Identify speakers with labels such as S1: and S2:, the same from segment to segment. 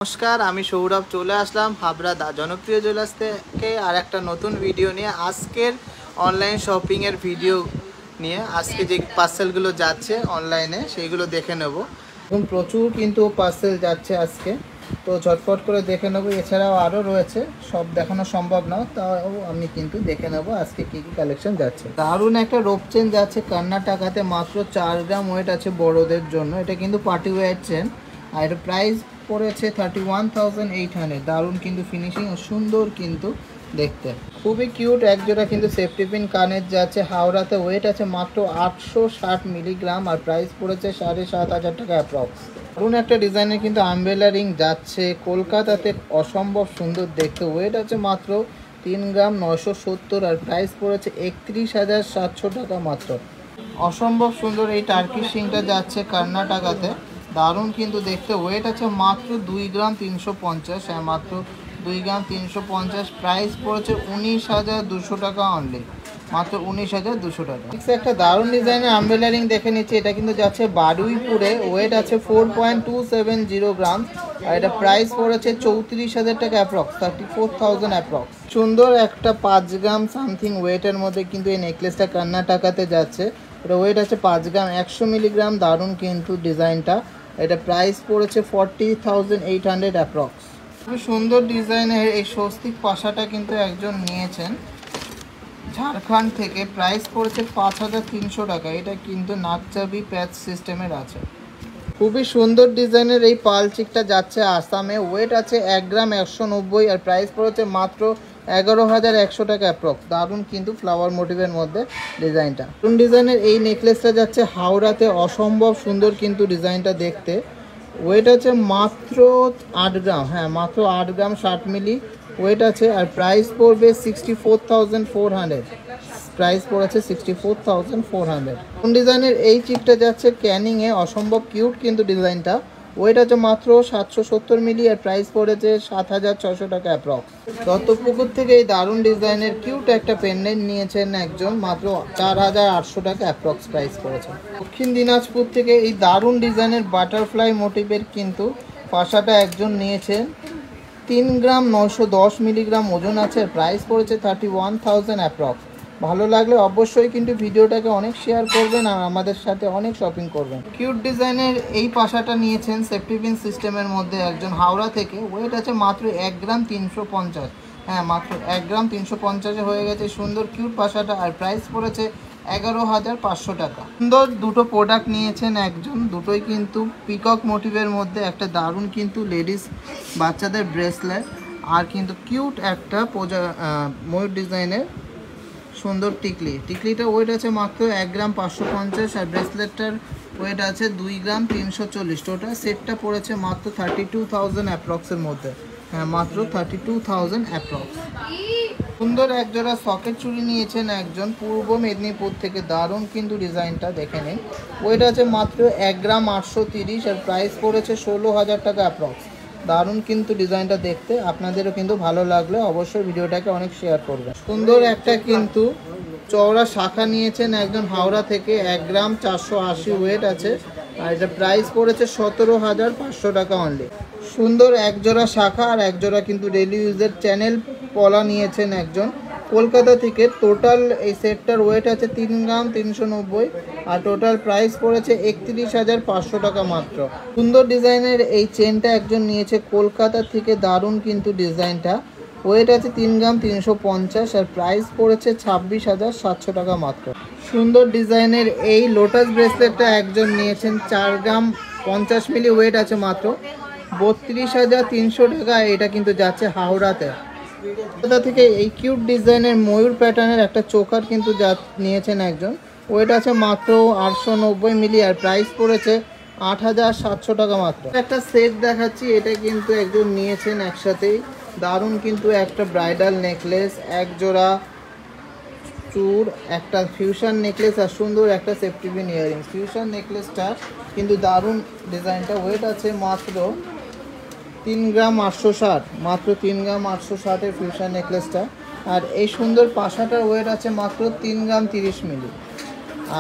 S1: নমস্কার, আমি সৌরভ চলে আসলাম হাবড়া জনপ্রিয় জুয়েলার্স থেকে আর একটা নতুন ভিডিও নিয়ে। আজকের অনলাইন শপিংয়ের ভিডিও নিয়ে আজকে যে পার্সেলগুলো যাচ্ছে অনলাইনে সেইগুলো দেখে নেব। এবং প্রচুর কিন্তু পার্সেল যাচ্ছে আজকে, তো ঝটপট করে দেখে নেব। এছাড়াও আরও রয়েছে, সব দেখানো সম্ভব না, তাও আমি কিন্তু দেখে নেব আজকে কী কী কালেকশন যাচ্ছে। দারুণ একটা রোপ চেন যাচ্ছে কর্ণাটকাতে, মাত্র 4 গ্রাম ওয়েট আছে বড়োদের জন্য। এটা কিন্তু পার্টি ওয়্যার চেন আর এটা প্রাইস পড়েছে 31,800। দারুণ কিন্তু ফিনিশিং ও সুন্দর কিন্তু দেখতে, খুবই কিউট। একজোড়া কিন্তু সেফটি পিন কানের যাচ্ছে হাওড়াতে, ওয়েট আছে মাত্র 860 মিলিগ্রাম আর প্রাইস পড়েছে 7,500 টাকা অ্যাপ্রক্স। দারুণ একটা ডিজাইনের কিন্তু আমব্রেলা রিং যাচ্ছে কলকাতাতে, অসম্ভব সুন্দর দেখতে। ওয়েট আছে মাত্র 3 গ্রাম 970 আর প্রাইস পড়েছে 31,700 টাকা মাত্র। অসম্ভব সুন্দর এই টার্কিশ রিংটা যাচ্ছে কর্ণাটকাতে, দারুণ কিন্তু দেখতে। ওয়েট আছে মাত্র 2 গ্রাম 350, হ্যাঁ মাত্র 2 গ্রাম 350। প্রাইস পড়েছে 19,200 টাকা অনলি, মাত্র 19,200 টাকা। একটা দারুণ ডিজাইনের আমব্রেলা রিং দেখে নিচ্ছি। এটা কিন্তু যাচ্ছে বারুইপুরে, ওয়েট আছে 4.270 গ্রাম আর এটা প্রাইস পড়েছে 34,000 টাকা অ্যাপ্রক্স, 34,000 অ্যাপ্রক্স। সুন্দর একটা 5 গ্রাম সামথিং ওয়েটের মধ্যে কিন্তু এই নেকলেসটা কর্ণাটকাতে যাচ্ছে। এটা ওয়েট আছে 5 গ্রাম 100 মিলিগ্রাম। দারুণ কিন্তু ডিজাইনটা। এটা প্রাইস পড়েছে 40,800 অ্যাপ্রক্স। খুবই সুন্দর ডিজাইনের এই স্বস্তিক পাশাটা কিন্তু একজন নিয়েছেন ঝাড়খণ্ড থেকে, প্রাইস পড়েছে 5,300 টাকা। এটা কিন্তু নাকচাবি প্যাচ সিস্টেমের আছে। খুবই সুন্দর ডিজাইনের এই পালচিকটা যাচ্ছে আসামে, ওয়েট আছে 1 গ্রাম 190 আর প্রাইস পড়েছে মাত্র 11,100 টাকা অ্যাপ্রক্স। দারুণ কিন্তু ফ্লাওয়ার মোটিভের মধ্যে ডিজাইনটা। নতুন ডিজাইনের এই নেকলেসটা যাচ্ছে হাওড়াতে, অসম্ভব সুন্দর কিন্তু ডিজাইনটা দেখতে। ওয়েট আছে মাত্র 8 গ্রাম, হ্যাঁ মাত্র 8 গ্রাম 60 মিলি ওয়েট আছে আর প্রাইস পড়বে 64,400। প্রাইস পড়েছে 64,400। কোন ডিজাইনের এই চিপটা যাচ্ছে ক্যানিংয়ে, অসম্ভব কিউট কিন্তু ডিজাইনটা। ওয়েট আছে মাত্র 770 মিলি আর প্রাইস পড়েছে 7,600 টাকা অ্যাপ্রক্স। দত্তপুকুর থেকে এই দারুণ ডিজাইনের কিউট একটা পেন্ডেন্ট নিয়েছেন একজন, মাত্র 4,800 টাকা অ্যাপ্রক্স প্রাইস পড়েছে। দক্ষিণ দিনাজপুর থেকে এই দারুণ ডিজাইনের বাটারফ্লাই মোটিভের কিন্তু পাশাটা একজন নিয়েছেন। 3 গ্রাম 910 মিলিগ্রাম ওজন আছে, প্রাইস পড়েছে 31,000 অ্যাপ্রক্স। ভালো লাগলে অবশ্যই কিন্তু ভিডিওটাকে অনেক শেয়ার করবেন আর আমাদের সাথে অনেক শপিং করবেন। কিউট ডিজাইনের এই পাশাটা নিয়েছেন সেফটি পিন সিস্টেমের মধ্যে একজন হাওড়া থেকে, ওয়েট আছে মাত্র 1 গ্রাম 350, হ্যাঁ মাত্র 1 গ্রাম 350 হয়ে গেছে সুন্দর কিউট পাশাটা আর প্রাইস পড়েছে 11,500 টাকা। সুন্দর দুটো প্রোডাক্ট নিয়েছেন একজন, দুটোই কিন্তু পিকক মোটিভের মধ্যে। একটা দারুণ কিন্তু লেডিস বাচ্চাদের ব্রেসলেট আর কিন্তু কিউট একটা ময়ূর ডিজাইনের সুন্দর টিকলিটা ওয়েট আছে মাত্র 1 গ্রাম 550 আর ব্রেসলেটটার ওয়েট আছে 2 গ্রাম 340। টোটাল সেটটা পড়েছে মাত্র 32,000 অ্যাপ্রক্সের মধ্যে, হ্যাঁ মাত্র 32,000 অ্যাপ্রক্স। সুন্দর একজোড়া সকেট চুড়ি নিয়েছেন একজন পূর্ব মেদিনীপুর থেকে, দারুণ কিন্তু ডিজাইনটা দেখে নিন। ওয়েট আছে মাত্র 1 গ্রাম 830 আর প্রাইস পড়েছে 16,000 টাকা অ্যাপ্রক্স। দারুণ কিন্তু ডিজাইনটা দেখতে, আপনাদেরও কিন্তু ভালো লাগলে অবশ্যই ভিডিওটাকে অনেক শেয়ার করবেন। সুন্দর একটা কিন্তু চওড়া শাখা নিয়েছেন একজন হাওড়া থেকে, 1 গ্রাম 480 ওয়েট আছে আর এটা প্রাইস পড়েছে 17,500 টাকা অনলি। সুন্দর একজোড়া শাখা আর একজোড়া কিন্তু ডেইলি ইউজের চ্যানেল পলা নিয়েছেন একজন কলকাতা থেকে। টোটাল এই সেটটার ওয়েট আছে 3 গ্রাম 390 আর টোটাল প্রাইস পড়েছে 31,500 টাকা মাত্র। সুন্দর ডিজাইনের এই চেনটা একজন নিয়েছে কলকাতা থেকে, দারুণ কিন্তু ডিজাইনটা। ওয়েট আছে 3 গ্রাম 350 আর প্রাইস পড়েছে 26,700 টাকা মাত্র। সুন্দর ডিজাইনের এই লোটাস ব্রেসলেটটা একজন নিয়েছেন 4 গ্রাম 50 মিলি ওয়েট আছে মাত্র 32,300 টাকা। এটা কিন্তু যাচ্ছে হাওড়াতে। কোথা থেকে এই কিউট ডিজাইনের ময়ূর প্যাটার্নের একটা চোকার কিন্তু নিয়েছেন একজন, ওয়েট আছে মাত্র 890 মিলি আর প্রাইস পড়েছে 8,700 টাকা মাত্র। একটা সেট দেখাচ্ছি, এটা কিন্তু একজন নিয়েছেন একসাথেই, দারুণ কিন্তু একটা ব্রাইডাল নেকলেস, এক জোড়া চূড়, একটা ফিউশন নেকলেস আর সুন্দর একটা সেফটি পিন ইয়ারিং। ফিউশন নেকলেসটা কিন্তু দারুণ ডিজাইনটা। ওয়েট আছে মাত্র 3 গ্রাম 860, মাত্র 3 গ্রাম 860 ফিউশন নেকলেসটা। আর এই সুন্দর পাশাটার ওয়েট আছে মাত্র 3 গ্রাম 30 মিলি।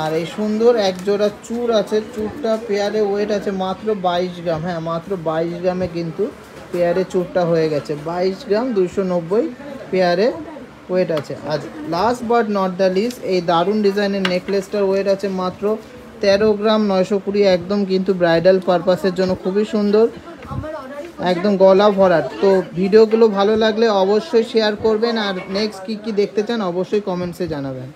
S1: আর এই সুন্দর এক জোড়া চূড় আছে, চূড়টা পেয়ারে ওয়েট আছে মাত্র 22 গ্রাম। হ্যাঁ, মাত্র 22 গ্রামে কিন্তু পেয়ারে চূড়টা হয়ে গেছে। 22 গ্রাম 290 পেয়ারে ওয়েট আছে। আর last but not the least, এই দারুণ ডিজাইনের নেকলেসটার ওয়েট আছে মাত্র 13 গ্রাম 920। একদম কিন্তু ব্রাইডাল পারপাসের জন্য খুবই সুন্দর, একদম গলা ভরাট। তো ভিডিওগুলো ভালো লাগলে অবশ্যই শেয়ার করবেন, আর নেক্সট কী কী দেখতে চান অবশ্যই কমেন্টসে জানাবেন।